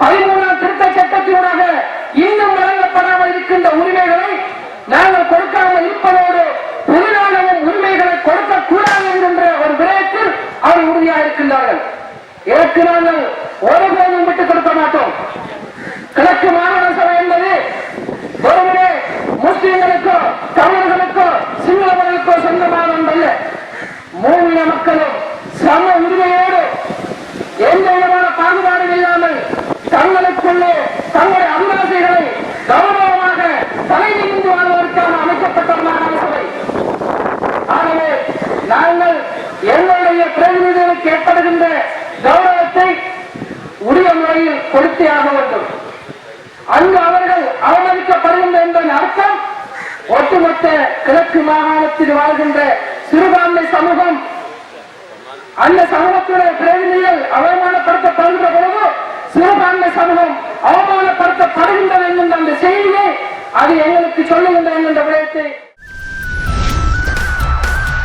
13ஆம் திருத்த சட்டத்தினூடாக இன்னும் வழங்கப்படாமல் இருக்கின்ற உரிமைகளை நாங்கள் கொடுக்காமல் இருப்பதோடு புதிதாகவும் உரிமைகளை கொடுக்கக்கூடாது என்கின்ற ஒரு விடயத்தில் அவர் உறுதியாக இருக்கின்றார்கள். இதற்கு நாங்கள் ஒருபோதும் விட்டுக் கொடுக்க மாட்டோம். கிழக்கு மாகாண சபை என்பது ஒருவரே முஸ்லிம்களுக்கோ தமிழர்களுக்கோ சிங்களவர்களுக்கோ சொந்தமான ஒன்றல்ல. மூவின மக்களும் சம உரிமையோடு எந்த விதமான பாகுபாடும் இல்லாமல் தங்களுக்குள்ளே தங்களுடைய அபிலாசைகளை கௌரவமாக தலை நிமிர்ந்து வாழ்வதற்காக அமைக்கப்பட்ட மாகாண சபை. ஆகவே நாங்கள் எங்களுடைய பிரதிநிதிகளுக்கு ஏற்படுகின்ற கௌரவத்தை உரிய முறையில் கொடுத்தே ஆக வேண்டும். அங்கு அவர்கள் அவமதிக்கப்படுகின்ற என்பதன் அர்த்தம் ஒட்டுமொத்த கிழக்கு மாகாணத்தில் வாழ்கின்ற சிறுபான்மை சமூகம் அந்த சமூகத்துடைய பிரதிநிதிகள் அவமானப்படுத்தப்படுகின்ற பொழுது சிறுபான்மை சமூகம் அவமானப்படுத்தப்படுகின்றது என்கின்ற அந்த செய்தியை அது எங்களுக்கு சொல்லுகின்ற என்கின்ற விடயத்தை